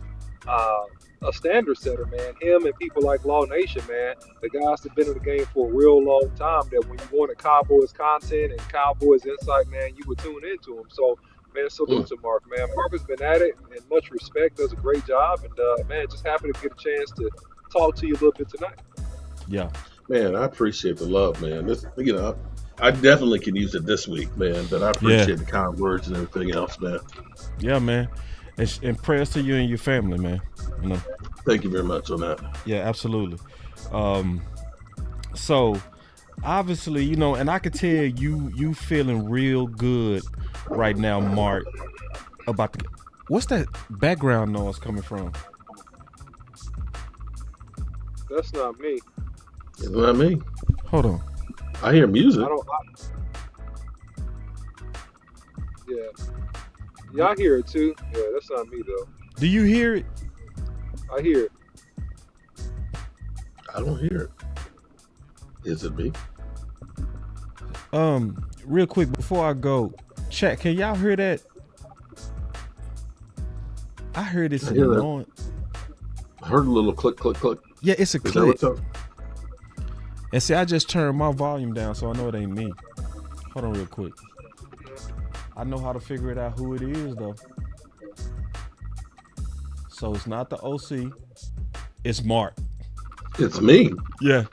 a standard setter, man. Him and people like Law Nation, man, the guys that have been in the game for a real long time, that when you wanted Cowboys content and Cowboys insight, man, you would tune into them. So, man, salute to Mark, man. Mark has been at it, and much respect, does a great job. And, man, just happy to get a chance to talk to you a little bit tonight. Yeah. Man, I appreciate the love, man. This, you know, I definitely can use it this week, man. But I appreciate the kind words and everything else, man. Yeah, man. And prayers to you and your family, man. You know. Thank you very much on that. Yeah, absolutely. So obviously, you know, and I could tell you feeling real good right now, Mark, about what's that background noise coming from? That's not me. It's not me. Hold on. I hear music. Yeah, I hear it too. Yeah, that's not me though. Do you hear it? I hear it. I don't hear it. Is it me? Real quick before I go, chat. Can y'all hear that? I heard it's annoying. I heard a little click, click, click. Yeah, it's a Is that click. what's up? And see, I just turned my volume down, so I know it ain't me. Hold on real quick. I know how to figure it out who it is, though. So it's not the OC. It's Mark. It's me. Yeah.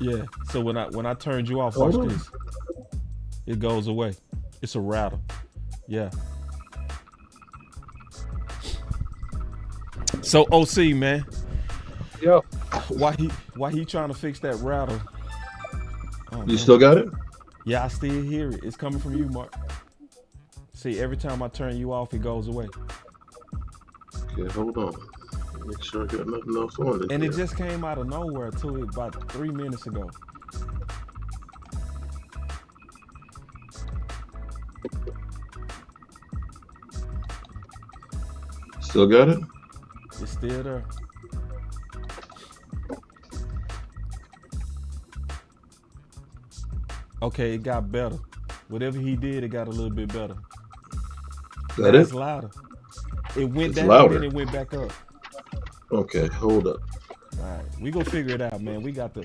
Yeah. So when I turned you off, watch this. It goes away. It's a rattle. Yeah. So OC, man. Yeah. Why he trying to fix that rattle? Oh, You man. still got it? Yeah, I still hear it. It's coming from you, Mark. See, every time I turn you off, it goes away. Okay, hold on. Make sure I got nothing else on it. And it just came out of nowhere too, about 3 minutes ago. Still got it? It's still there. Okay, it got better. Whatever he did, it got a little bit better. That It's it? louder. It went It's down louder. and it went back up. Okay, hold up. All right, we gonna figure it out, man. We got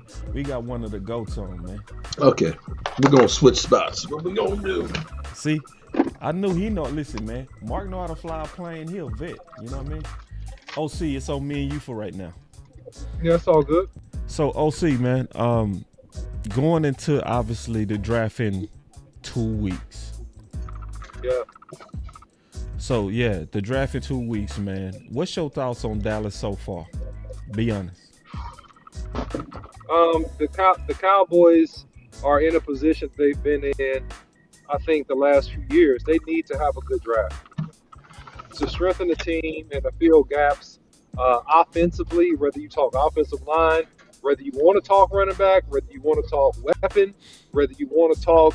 one of the goats on, man. Okay, we're gonna switch spots. What we gonna do? See, I knew he know. Listen, man, Mark know how to fly a plane. He a vet. You know what I mean? OC, it's on me and you for right now. Yeah, it's all good. So OC, man, going into obviously the draft in 2 weeks. Yeah. So yeah, the draft in 2 weeks, man. What's your thoughts on Dallas so far? Be honest. The Cowboys are in a position they've been in, I think, the last few years. They need to have a good draft to strengthen the team and to fill gaps offensively, whether you talk offensive line, whether you want to talk running back, whether you want to talk weapon, whether you want to talk,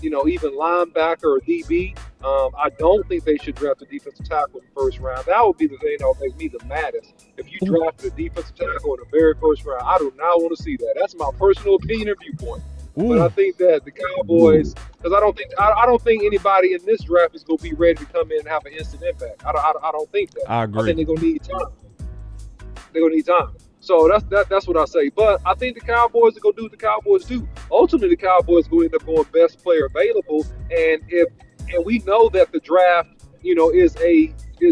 even linebacker or DB. I don't think they should draft a defensive tackle in the first round. That would be the thing that would make me the maddest. If you drafted a defensive tackle in the very first round, I do not want to see that. That's my personal opinion and viewpoint. Ooh. But I think that the Cowboys, because I don't think anybody in this draft is going to be ready to come in and have an instant impact. I don't think that. I agree. I think they're going to need time. They're going to need time. So that's what I say. But I think the Cowboys are going to do what the Cowboys do. Ultimately, the Cowboys will end up going best player available. And we know that the draft, is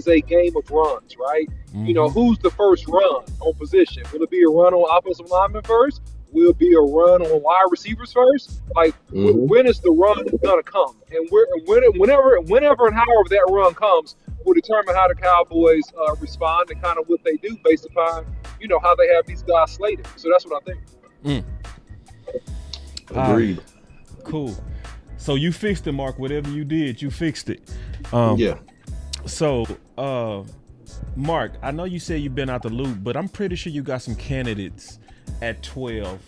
a game of runs, right? Mm-hmm. Who's the first run on position? Will it be a run on offensive lineman first? Will it be a run on wide receivers first? Like, when is the run going to come? And whenever and however that run comes will determine how the Cowboys respond and kind of what they do based upon, how they have these guys slated. So that's what I think. Agreed. Cool. So you fixed it, Mark. Whatever you did, you fixed it. Yeah. So, Mark, I know you said you've been out the loop, but I'm pretty sure you got some candidates at 12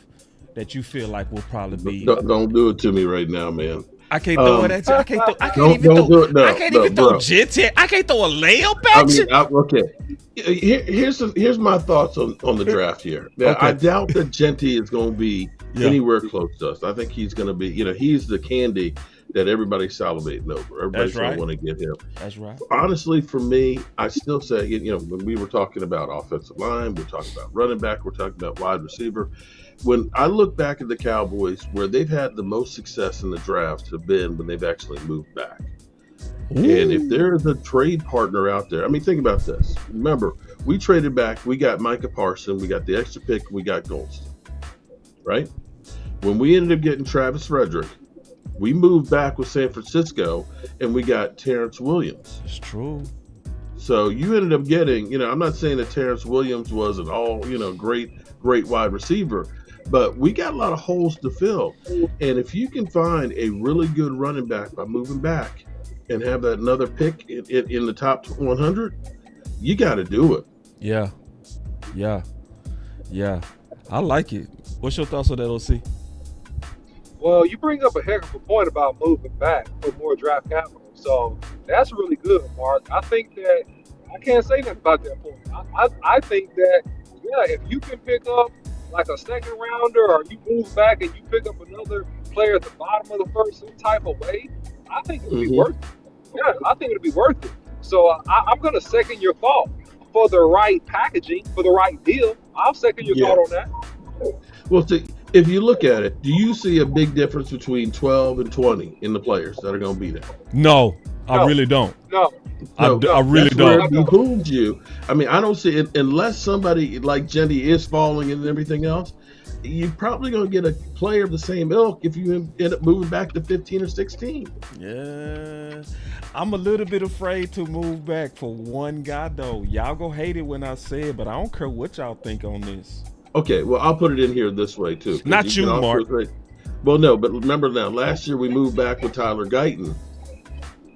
that you feel like will probably be. Don't do it to me right now, man. I can't throw it at you. I can't even throw jets here. I can't throw a layup at you. Okay. Here's my thoughts on the draft here. Now, Okay. I doubt that Genty is going to be anywhere close to us. I think he's going to be, he's the candy that everybody's salivating over. Everybody's going to want to get him. That's right. Honestly, for me, I still say, when we were talking about offensive line, we're talking about running back, we're talking about wide receiver. When I look back at the Cowboys, where they've had the most success in the drafts have been when they've actually moved back. Ooh. And if there's a trade partner out there, think about this. Remember, we traded back. We got Micah Parson. We got the extra pick. We got Golston. Right? When we ended up getting Travis Frederick, we moved back with San Francisco, and we got Terrence Williams. It's true. So you ended up getting, I'm not saying that Terrence Williams was an all, great wide receiver, but we got a lot of holes to fill. And if you can find a really good running back by moving back and have that another pick in the top 100, you got to do it. Yeah. I like it. What's your thoughts on that, OC? Well, you bring up a heck of a point about moving back for more draft capital. So that's really good, Mark. I think that I can't say nothing about that point. I think that, yeah, if you can pick up like a second rounder or you move back and you pick up another player at the bottom of the first, some type of way, I think it would be worth it. Yeah, I think it would be worth it. So I'm going to second your thought. For the right packaging, for the right deal, I'll second your thought on that. Well, see, if you look at it, do you see a big difference between 12 and 20 in the players that are going to be there? No, I really don't. No. I really don't. Where it behooves you. I mean, I don't see it unless somebody like Jenny is falling and everything else. You're probably going to get a player of the same ilk if you end up moving back to 15 or 16. Yeah. I'm a little bit afraid to move back for one guy, though. Y'all go hate it when I say it, but I don't care what y'all think on this. Okay, well, I'll put it in here this way, too. Not you, Mark. Well, no, but remember now, last year we moved back with Tyler Guyton.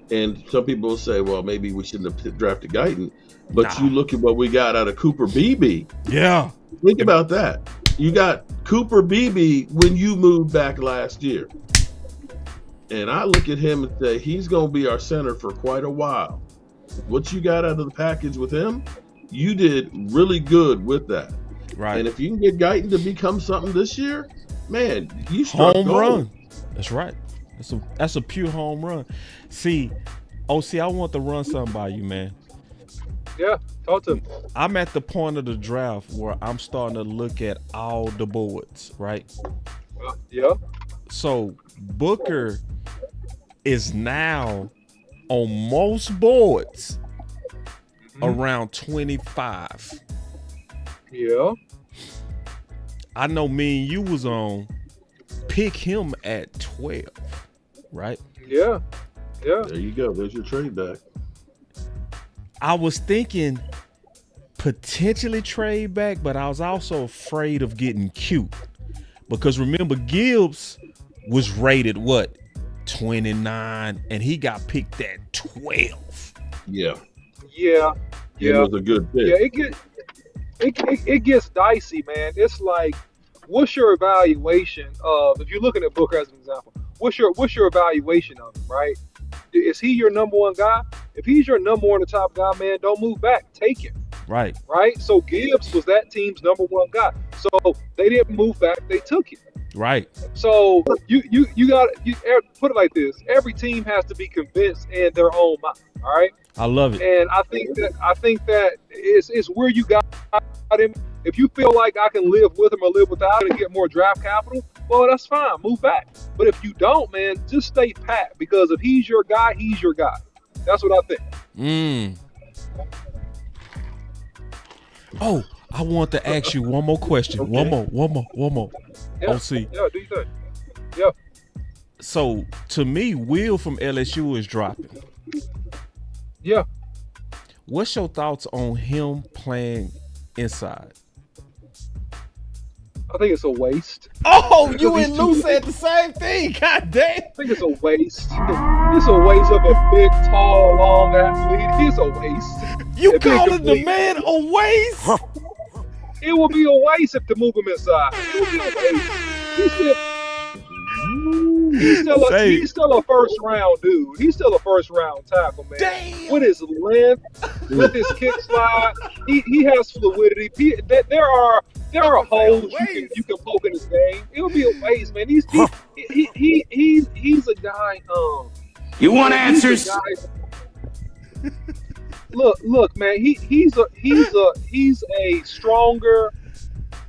And some people will say, well, maybe we shouldn't have drafted Guyton. But you look at what we got out of Cooper Beebe. Yeah. Think about that. You got Cooper Beebe when you moved back last year. And I look at him and say, he's going to be our center for quite a while. What you got out of the package with him, you did really good with that. Right. And if you can get Guyton to become something this year, man, you start home going. Run. That's right. That's a pure home run. See, OC, I want to run something by you, man. Yeah, talk to me. I'm at the point of the draft where I'm starting to look at all the boards, right? Yeah. So Booker is now on most boards around 25. Yeah. I know me and you was on pick him at 12, right? Yeah. Yeah. There you go. There's your trade back. I was thinking potentially trade back, but I was also afraid of getting cute. Because remember, Gibbs was rated, 29, and he got picked at 12. Yeah. Yeah. It was a good pick. Yeah, it gets dicey, man. It's like, what's your evaluation of, if you're looking at Booker as an example, what's your evaluation of him, right? Is he your number one guy? If he's your number one, the top guy, man, don't move back. Take him. Right. Right? So Gibbs was that team's number one guy. So they didn't move back. They took him. Right. So you got to put it like this. Every team has to be convinced in their own mind. All right. I love it. And I think that it's where you got him. If you feel like I can live with him or live without him and get more draft capital, well, that's fine. Move back. But if you don't, man, just stay pat, because if he's your guy, he's your guy. That's what I think. Oh, I want to ask you one more question. Okay. One more. Yeah. OC. Yeah, do you think? Yeah. So, to me, Will from LSU is dropping. Yeah. What's your thoughts on him playing inside? I think it's a waste. Oh, you and Lou said the same thing. God damn. I think it's a waste. It's a waste of a big, tall, long athlete. It's a waste. You calling the man a waste? It will be a waste if to move him inside. It will be a waste. He's still a first round dude. He's still a first round tackle, man. Damn. With his length, with his kick slide, he has fluidity. There are holes you can poke in his game. It would be a waste, man. He's a guy. You want answers? Look, man. He's a stronger,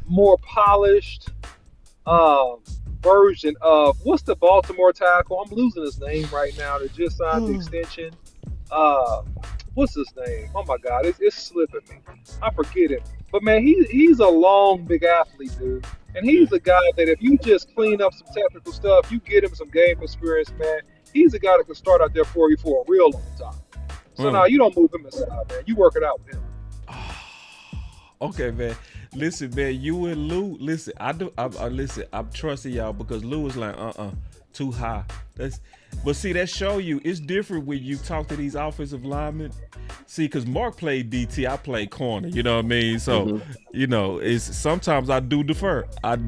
more polished version of, what's the Baltimore tackle? I'm losing his name right now. That just signed the extension. What's his name? Oh my God, it's slipping me. I forget it. But man, he's a long, big athlete, dude. And he's a guy that if you just clean up some technical stuff, you get him some game experience, man. He's a guy that can start out there for you for a real long time. So now you don't move him aside, man. You work it out with him. Okay, man. Listen, man, you and Lou, listen, I'm trusting y'all, because Lou was like, too high. But see, that show you it's different when you talk to these offensive linemen. See, because Mark played DT, I played corner, you know what I mean? So, you know, it's sometimes I do defer. You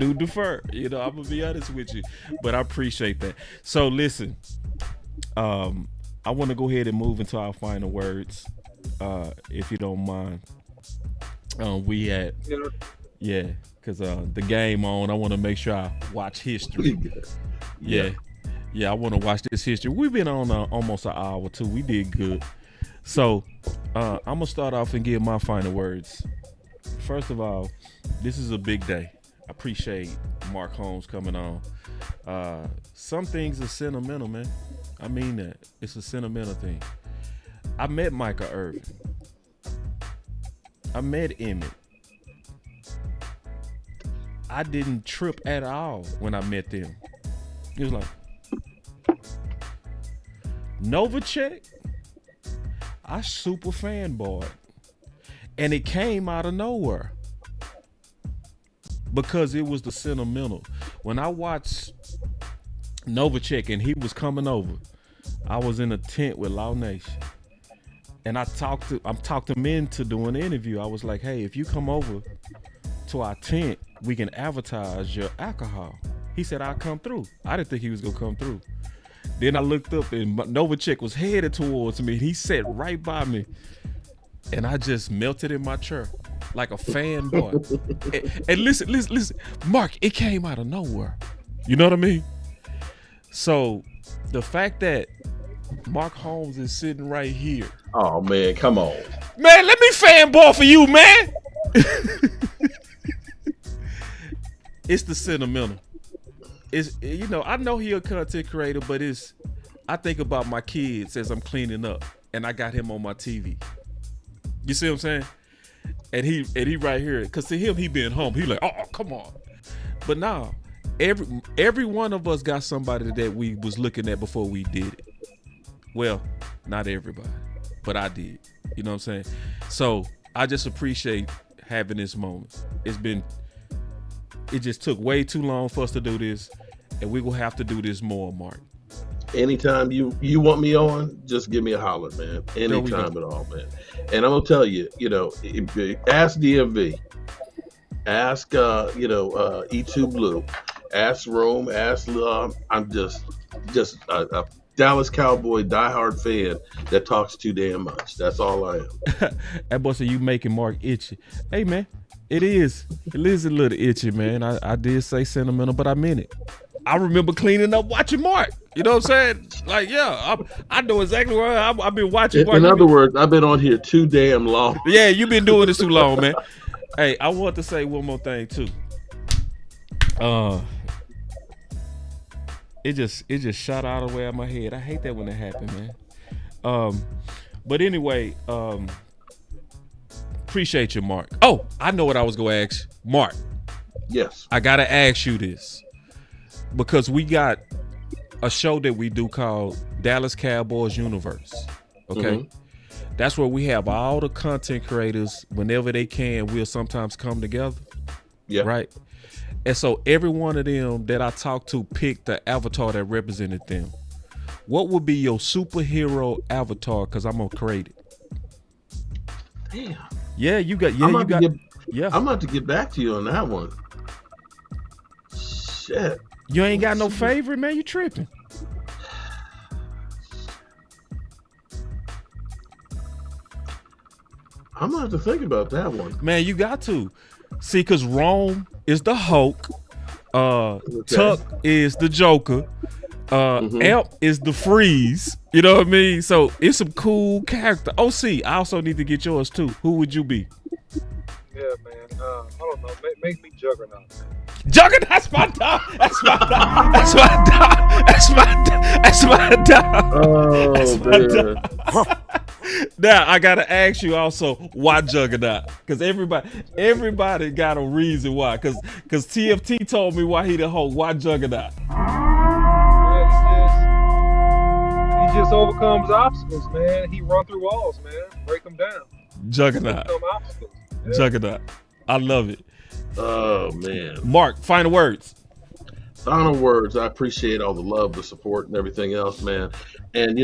know, I'm gonna be honest with you. But I appreciate that. So listen, I want to go ahead and move into our final words. if you don't mind. We had, You know, yeah, because the game on. I want to make sure I watch history. Yeah, yeah, I want to watch this history. We've been on almost an hour too. We did good. So I'm gonna start off and give my final words. First of all, this is a big day. I appreciate Mark Holmes coming on. Some things are sentimental, man. I mean that. It's a sentimental thing. I met Michael Irvin. I met Emmett. I didn't trip at all when I met them. It was like Novacek. I super fanboyed, and it came out of nowhere because it was the sentimental. When I watched Novacek and he was coming over, I was in a tent with Law Nation, and I talked him into doing an interview. I was like, "Hey, if you come over to our tent, we can advertise your alcohol." He said, "I'll come through." I didn't think he was gonna come through. Then I looked up and Novacek was headed towards me. He sat right by me, and I just melted in my chair like a fanboy. and listen, Mark, it came out of nowhere. You know what I mean? So the fact that Mark Holmes is sitting right here. Oh man, come on. Man, let me fanboy for you, man. It's the sentimental. It's, you know, I know he a content creator, but I think about my kids as I'm cleaning up, and I got him on my TV. You see what I'm saying? And he right here, cause to him he being humble. He like, oh come on. But now, every one of us got somebody that we was looking at before we did it. Well, not everybody, but I did. You know what I'm saying? So I just appreciate having this moment. It just took way too long for us to do this, and we will have to do this more, Mark. Anytime you want me on, just give me a holler, man. Anytime at all, man. And I'm gonna tell you, ask DMV, ask E2 Blue, ask Rome, ask I'm just a Dallas Cowboy diehard fan that talks too damn much. That's all I am. That boy said you making Mark itchy. Hey man, it is a little itchy, man. I did say sentimental, but I meant it. I remember cleaning up watching Mark. You know what I'm saying? Like, yeah, I know exactly where I've been watching Mark. In other words, I've been on here too damn long. Yeah, you've been doing this too long, man. Hey, I want to say one more thing too. It just shot out of the way out of my head. I hate that when it happened, man. But anyway, appreciate you, Mark. Oh, I know what I was gonna ask, Mark. Yes. I gotta ask you this because we got a show that we do called Dallas Cowboys Universe. Okay. Mm-hmm. That's where we have all the content creators. Whenever they can, we'll sometimes come together. Yeah. Right. And so every one of them that I talked to picked the avatar that represented them. What would be your superhero avatar? Because I'm gonna create it. Damn. Yeah, you got. Yeah, I'm about to get back to you on that one. Shit. You ain't got no favorite, man. You tripping? I'm gonna have to think about that one. Man, you got to. See, because Rome is the Hulk. Okay. Tuck is the Joker. Amp is the Freeze. You know what I mean? So it's some cool character. OC, I also need to get yours too. Who would you be? Yeah, man. I don't know. Make me Juggernaut. Juggernaut, that's my dog. That's my dog. That's my dog. That's my dog. That's my dog. Oh, that's my dog. Now I gotta ask you also why Juggernaut? Because everybody got a reason why. Because TFT told me why he the Hulk. Why Juggernaut? Yeah, he just overcomes obstacles, man. He run through walls, man. Break them down. Juggernaut. Yeah. Juggernaut. I love it. Oh man. Mark, final words. Final words. I appreciate all the love, the support, and everything else, man. And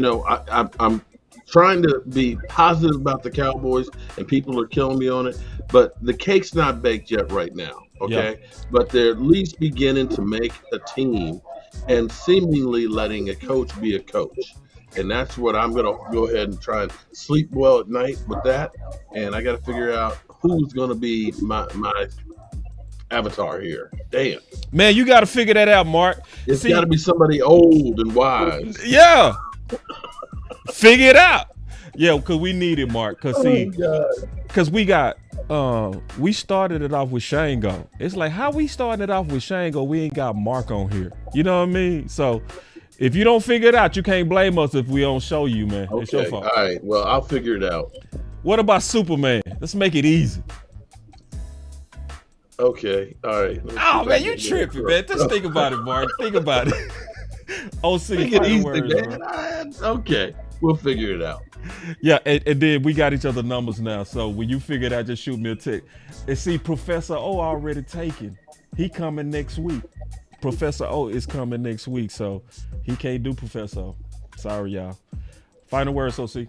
I'm trying to be positive about the Cowboys, and people are killing me on it. But the cake's not baked yet right now, okay? Yeah. But they're at least beginning to make a team and seemingly letting a coach be a coach. And that's what I'm going to go ahead and try and sleep well at night with that. And I got to figure out who's going to be my avatar here. Damn. Man, you got to figure that out, Mark. It's got to be somebody old and wise. Yeah. Figure it out. Yeah, because we need it, Mark. Because we started it off with Shango. It's like, how we started it off with Shango, we ain't got Mark on here. You know what I mean? So if you don't figure it out, you can't blame us if we don't show you, man. Okay. It's your fault. All right. Well, I'll figure it out. What about Superman? Let's make it easy. Okay. All right. Oh, man, you tripping, man. Just think about it, Mark. Think about it. Make it easy, man. Okay. We'll figure it out. Yeah, and then we got each other numbers now. So when you figure it out, just shoot me a text. And see, Professor O already taken. He coming next week. Professor O is coming next week, so he can't do Professor O. Sorry, y'all. Final words, OC.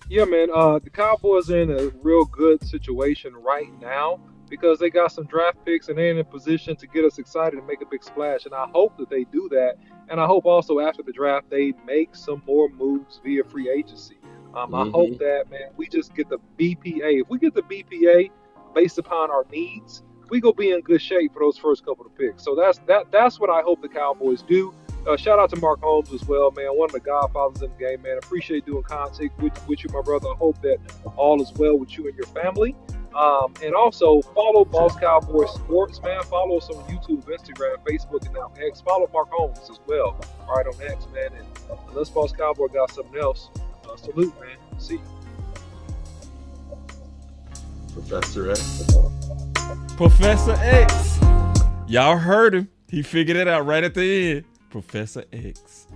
Yeah, man. The Cowboys are in a real good situation right now because they got some draft picks and they're in a position to get us excited and make a big splash. And I hope that they do that. And I hope also after the draft they make some more moves via free agency. I hope that, man, we just get the BPA. If we get the BPA based upon our needs, we gonna be in good shape for those first couple of picks. So that's what I hope the Cowboys do. Shout out to Mark Holmes as well, man. One of the godfathers in the game, man. Appreciate doing content with you, my brother. I hope that all is well with you and your family. And also follow Boss Cowboy Sports, man. Follow us on YouTube, Instagram, Facebook, and now X. Follow Mark Holmes as well. All right, on X, man. And unless Boss Cowboy got something else, salute, man. See you. Professor X. Professor X. Y'all heard him. He figured it out right at the end. Professor X.